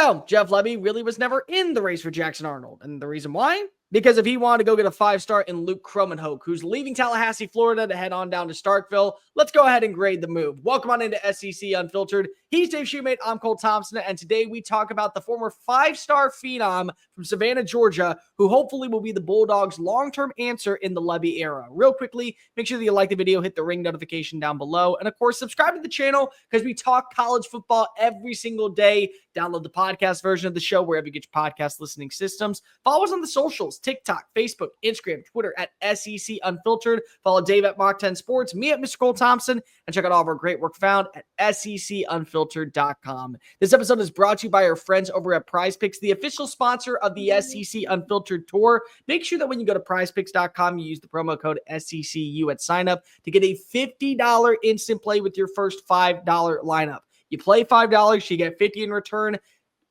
So Jeff Lebby really was never in the race for Jackson Arnold. And the reason why? Because if he wanted to go get a 5-star in Luke Kromenhoek, who's leaving Tallahassee, Florida to head on down to Starkville, let's go ahead and grade the move. Welcome on into SEC Unfiltered. He's Dave Shumate. I'm Cole Thompson. And today we talk about the former 5-star phenom from Savannah, Georgia, who hopefully will be the Bulldogs' long-term answer in the Lebby era. Real quickly, make sure that you like the video, hit the ring notification down below, and of course, subscribe to the channel because we talk college football every single day. Download the podcast version of the show wherever you get your podcast listening systems. Follow us on the socials, TikTok, Facebook, Instagram, Twitter at SEC Unfiltered. Follow Dave at Mach 10 Sports, me at Mr. Cole Thompson, and check out all of our great work found at SECUnfiltered.com. This episode is brought to you by our friends over at PrizePicks, the official sponsor of the SEC Unfiltered Tour. Make sure that when you go to PrizePicks.com, you use the promo code SECU at sign up to get a $50 instant play with your first $5 lineup. You play $5, you get $50 in return.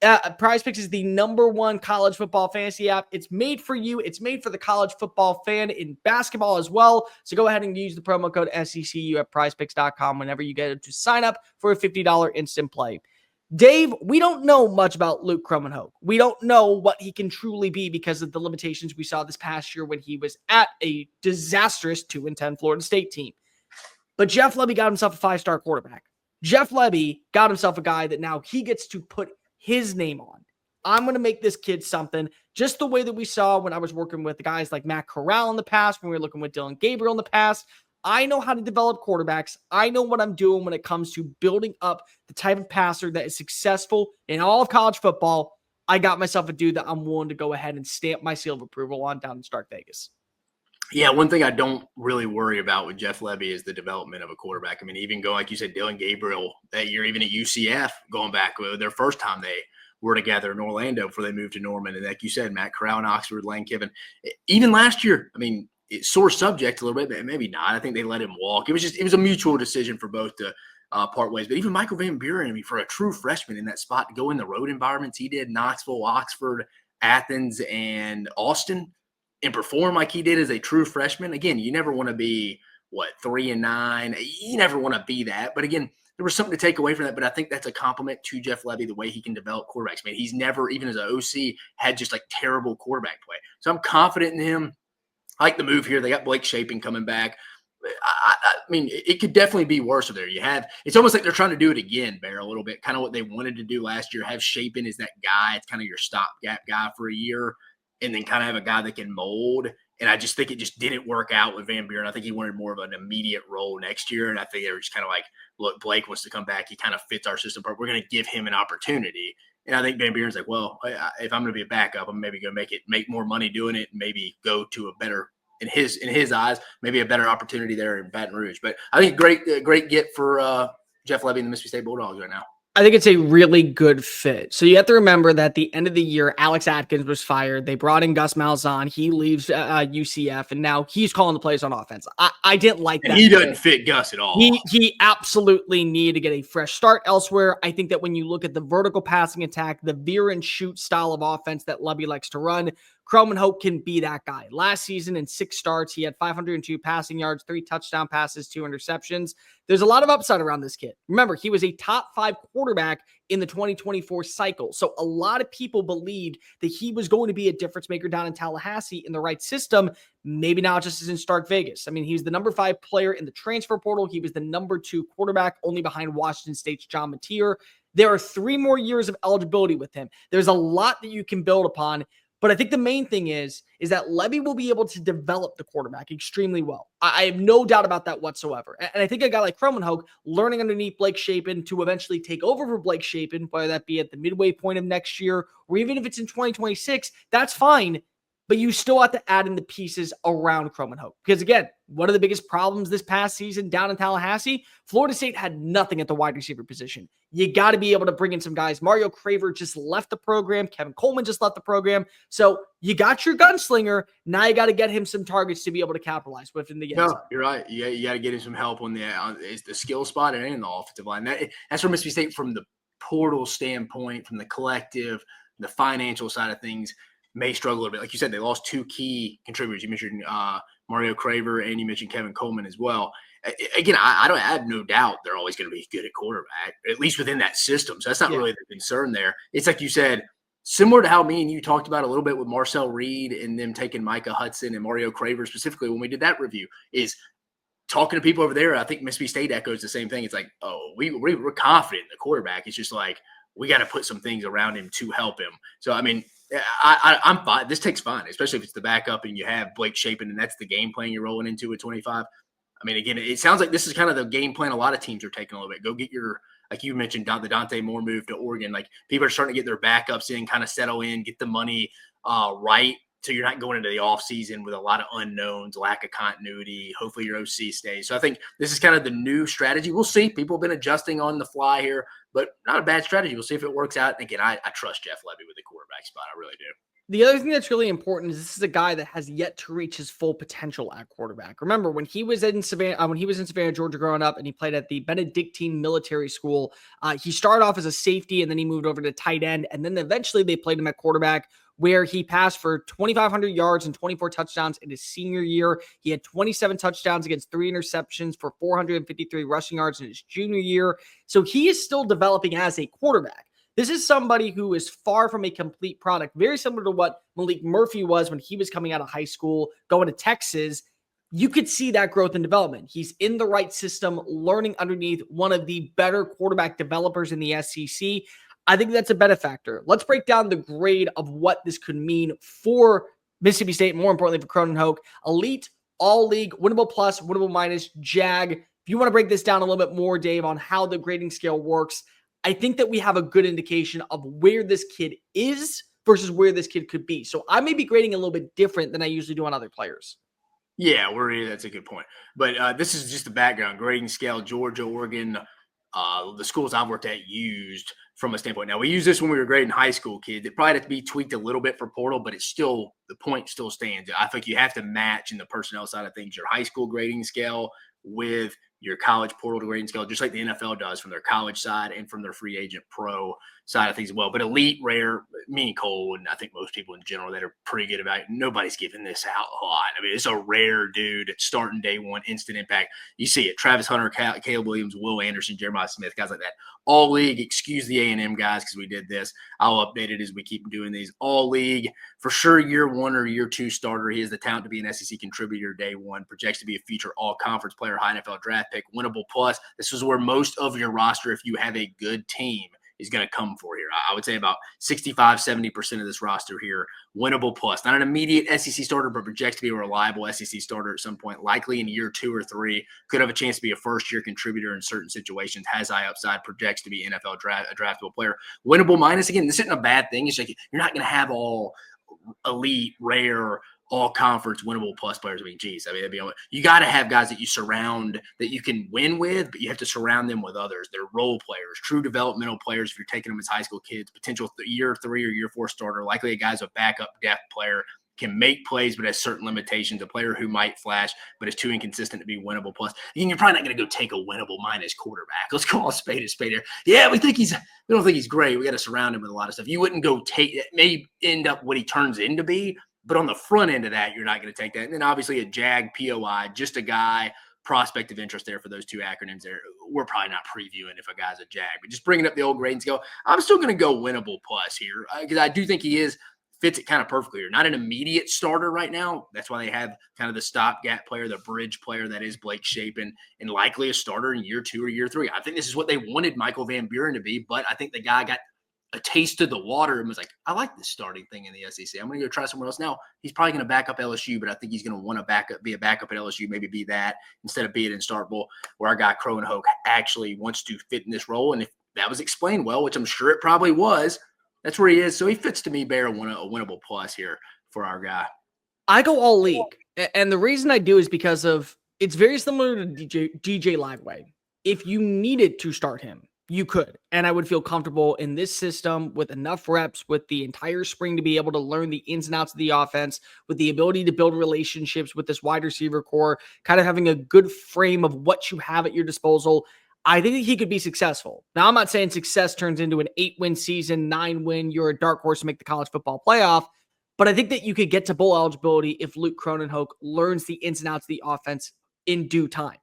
PrizePicks is the #1 college football fantasy app. It's made for you. It's made for the college football fan in basketball as well. So go ahead and use the promo code SECU at PrizePicks.com whenever you get it to sign up for a $50 instant play. Dave, we don't know much about Luke Kromenhoek. We don't know what he can truly be because of the limitations we saw this past year when he was at a disastrous 2-10 Florida State team. But Jeff Lebby got himself a 5-star quarterback. Jeff Lebby got himself a guy that now he gets to put his name on. I'm going to make this kid something, just the way that we saw when I was working with the guys like Matt Corral in the past, when we were looking with Dylan Gabriel in the past. I know how to develop quarterbacks. I know what I'm doing when it comes to building up the type of passer that is successful in all of college football. I got myself a dude that I'm willing to go ahead and stamp my seal of approval on down in Stark Vegas. Yeah, one thing I don't really worry about with Jeff Lebby is the development of a quarterback. I mean, even going, like you said, Dylan Gabriel that year, even at UCF, going back their first time they were together in Orlando before they moved to Norman. And like you said, Matt Corral in Oxford, Lane Kiffin. Even last year, I mean, it's sore subject a little bit, but maybe not. I think they let him walk. It was a mutual decision for both to part ways. But even Michael Van Buren, I mean, for a true freshman in that spot to go in the road environments he did, Knoxville, Oxford, Athens, and Austin, and perform like he did as a true freshman. Again, you never want to be 3-9. You never want to be that. But again, there was something to take away from that. But I think that's a compliment to Jeff Lebby, the way he can develop quarterbacks. Man, he's never, even as an OC, had just like terrible quarterback play. So I'm confident in him. I like the move here. They got Blake Shapen coming back. I mean, it could definitely be worse there. It's almost like they're trying to do it again, Bear, a little bit, kind of what they wanted to do last year. Have Shapen as that guy. It's kind of your stopgap guy for a year, and then kind of have a guy that can mold. And I just think it just didn't work out with Van Buren. I think he wanted more of an immediate role next year. And I think they were just kind of like, look, Blake wants to come back. He kind of fits our system, but we're going to give him an opportunity. And I think Van Buren's like, well, if I'm going to be a backup, I'm maybe going to make more money doing it and maybe go to a better, in his eyes, maybe a better opportunity there in Baton Rouge. But I think great get for Jeff Lebby and the Mississippi State Bulldogs right now. I think it's a really good fit. So you have to remember that at the end of the year, Alex Atkins was fired. They brought in Gus Malzahn. He leaves UCF, and now he's calling the plays on offense. I didn't like that. And he doesn't fit Gus at all. He absolutely needed to get a fresh start elsewhere. I think that when you look at the vertical passing attack, the veer and shoot style of offense that Lebby likes to run, Kromenhoek can be that guy. Last season in 6 starts, he had 502 passing yards, 3 touchdown passes, 2 interceptions. There's a lot of upside around this kid. Remember, he was a top 5 quarterback in the 2024 cycle. So a lot of people believed that he was going to be a difference maker down in Tallahassee in the right system. Maybe not just as in Stark Vegas. I mean, he's the number 5 player in the transfer portal. He was the number 2 quarterback, only behind Washington State's John Mateer. There are 3 more years of eligibility with him. There's a lot that you can build upon. But I think the main thing is that Lebby will be able to develop the quarterback extremely well. I have no doubt about that whatsoever. And I think a guy like Kromenhoek learning underneath Blake Shapen to eventually take over for Blake Shapen, whether that be at the midway point of next year or even if it's in 2026, that's fine. But you still have to add in the pieces around Kromenhoek. Because again, one of the biggest problems this past season down in Tallahassee, Florida State had nothing at the wide receiver position. You got to be able to bring in some guys. Mario Craver just left the program. Kevin Coleman just left the program. So you got your gunslinger. Now you got to get him some targets to be able to capitalize with in the end. No, you're right. You got to get him some help on the skill spot and in the offensive line. That's for Mississippi State from the portal standpoint, from the collective, the financial side of things. May struggle a little bit. Like you said, they lost 2 key contributors. You mentioned Mario Craver, and you mentioned Kevin Coleman as well. Again, I have no doubt they're always going to be good at quarterback, at least within that system. So that's not really the concern there. It's like you said, similar to how me and you talked about a little bit with Marcel Reed and them taking Micah Hudson and Mario Craver specifically when we did that review, is talking to people over there. I think Mississippi State echoes the same thing. It's like, oh, we're confident in the quarterback. It's just like we got to put some things around him to help him. So, I mean, I'm fine. This takes fine, especially if it's the backup and you have Blake Shapen and that's the game plan you're rolling into at 25. I mean, again, it sounds like this is kind of the game plan a lot of teams are taking a little bit. Go get your, like you mentioned, the Dante Moore move to Oregon. Like people are starting to get their backups in, kind of settle in, get the money right. So you're not going into the offseason with a lot of unknowns, lack of continuity. Hopefully your OC stays. So I think this is kind of the new strategy. We'll see. People have been adjusting on the fly here, but not a bad strategy. We'll see if it works out. And again, I trust Jeff Lebby with the quarterback spot. I really do. The other thing that's really important is this is a guy that has yet to reach his full potential at quarterback. Remember when he was in Savannah, Georgia, growing up, and he played at the Benedictine Military School. He started off as a safety, and then he moved over to tight end, and then eventually they played him at quarterback, where he passed for 2,500 yards and 24 touchdowns in his senior year. He had 27 touchdowns against 3 interceptions for 453 rushing yards in his junior year. So he is still developing as a quarterback. This is somebody who is far from a complete product, very similar to what Malik Murphy was when he was coming out of high school, going to Texas. You could see that growth and development. He's in the right system, learning underneath one of the better quarterback developers in the SEC. I think that's a benefactor. Let's break down the grade of what this could mean for Mississippi State, more importantly for Kromenhoek. Elite, all league, winnable plus, winnable minus, JAG. If you want to break this down a little bit more, Dave, on how the grading scale works, I think that we have a good indication of where this kid is versus where this kid could be. So I may be grading a little bit different than I usually do on other players. Yeah, that's a good point. But this is just the background grading scale. Georgia, Oregon, the schools I've worked at used from a standpoint. Now, we used this when we were grading high school kids. It probably had to be tweaked a little bit for portal, but it's still, the point still stands. I think you have to match in the personnel side of things your high school grading scale with your college portal grading scale, just like the NFL does from their college side and from their free agent pro side of things as well. But elite, rare, me and Cole, and I think most people in general that are pretty good about it, nobody's giving this out a lot. I mean, it's a rare dude starting day one, instant impact. You see it. Travis Hunter, Caleb Williams, Will Anderson, Jeremiah Smith, guys like that. All league, excuse the A&M guys because we did this. I'll update it as we keep doing these. All league, for sure, year one or year two starter. He has the talent to be an SEC contributor day one, projects to be a future all-conference player, high NFL draft pick, winnable plus. This is where most of your roster, if you have a good team, is going to come for here. I would say about 65, 70% of this roster here, winnable plus. Not an immediate SEC starter, but projects to be a reliable SEC starter at some point, likely in year 2 or 3. Could have a chance to be a first-year contributor in certain situations, has high upside, projects to be NFL a draftable player. Winnable minus, again, this isn't a bad thing. It's like you're not going to have all elite, rare, all conference winnable plus players. I mean, geez, you got to have guys that you surround that you can win with, but you have to surround them with others. They're role players, true developmental players. If you're taking them as high school kids, potential year 3 or year 4 starter, likely a guy's a backup depth player, can make plays, but has certain limitations. A player who might flash, but is too inconsistent to be winnable plus. And you're probably not going to go take a winnable minus quarterback. Let's call a spade here. Yeah, we don't think he's great. We got to surround him with a lot of stuff. You wouldn't go take it. May end up what he turns into be. But on the front end of that, you're not going to take that. And then obviously a JAG, POI, just a guy, prospect of interest there for those 2 acronyms there. We're probably not previewing if a guy's a JAG, but just bringing up the old grade and scale. I'm still going to go winnable plus here because I do think he fits it kind of perfectly here. Not an immediate starter right now. That's why they have kind of the stopgap player, the bridge player that is Blake Shapen, and likely a starter in year 2 or year 3. I think this is what they wanted Michael Van Buren to be, but I think the guy got a taste of the water and was like, I like this starting thing in the SEC. I'm going to go try somewhere else. Now, he's probably going to back up LSU, but I think he's going to want to be a backup at LSU, maybe be that instead of being in Starkville, where our guy Kromenhoek actually wants to fit in this role. And if that was explained well, which I'm sure it probably was, that's where he is. So he fits to me, bear a winnable plus here for our guy. I go all league. And the reason I do is because of it's very similar to DJ Lagway. If you needed to start him, you could, and I would feel comfortable in this system with enough reps, with the entire spring to be able to learn the ins and outs of the offense, with the ability to build relationships with this wide receiver core, kind of having a good frame of what you have at your disposal. I think that he could be successful. Now, I'm not saying success turns into an 8-win season, 9-win, you're a dark horse to make the college football playoff, But I think that you could get to bowl eligibility if Luke Kromenhoek learns the ins and outs of the offense in due time.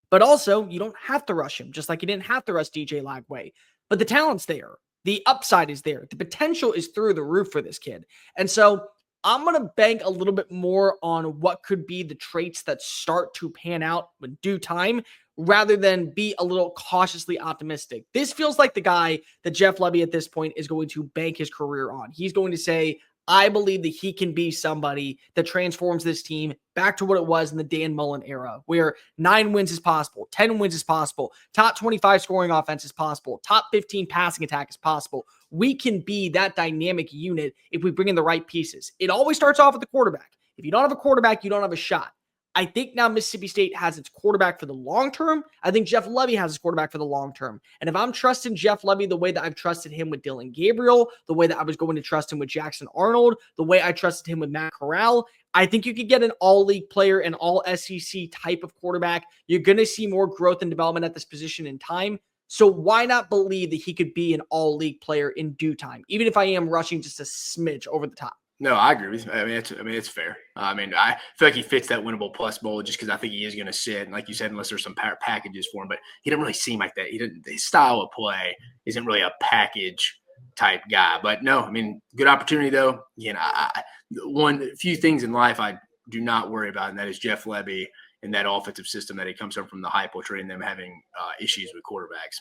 But also, you don't have to rush him, just like you didn't have to rush DJ Lagway. But the talent's there. The upside is there. The potential is through the roof for this kid. And so I'm going to bank a little bit more on what could be the traits that start to pan out in due time rather than be a little cautiously optimistic. This feels like the guy that Jeff Lebby at this point is going to bank his career on. He's going to say, I believe that he can be somebody that transforms this team back to what it was in the Dan Mullen era, where 9 wins is possible, 10 wins is possible, top 25 scoring offense is possible, top 15 passing attack is possible. We can be that dynamic unit if we bring in the right pieces. It always starts off with the quarterback. If you don't have a quarterback, you don't have a shot. I think now Mississippi State has its quarterback for the long term. I think Jeff Lebby has his quarterback for the long term. And if I'm trusting Jeff Lebby the way that I've trusted him with Dillon Gabriel, the way that I was going to trust him with Jackson Arnold, the way I trusted him with Matt Corral, I think you could get an all-league player, an all-SEC type of quarterback. You're going to see more growth and development at this position in time. So why not believe that he could be an all-league player in due time, even if I am rushing just a smidge over the top? No, I agree with you. I mean, it's fair. I feel like he fits that winnable plus bowl just because I think he is going to sit. And like you said, unless there's some packages for him, but he didn't really seem like that. His style of play isn't really a package type guy. But no, I mean, good opportunity though. You know, a few things in life I do not worry about, and that is Jeff Lebby and that offensive system that he comes from the hype portraying them having issues with quarterbacks.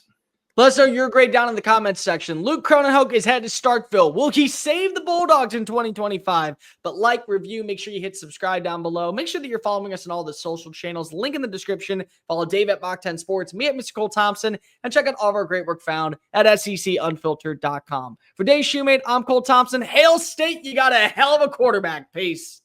Let us know your grade down in the comments section. Luke Kromenhoek is headed to Starkville. Will he save the Bulldogs in 2025? But like, review, make sure you hit subscribe down below. Make sure that you're following us on all the social channels. Link in the description. Follow Dave at Mach 10 Sports, me at Mr. Cole Thompson, and check out all of our great work found at SECUnfiltered.com. For Dave Shumate, I'm Cole Thompson. Hail State, you got a hell of a quarterback. Peace.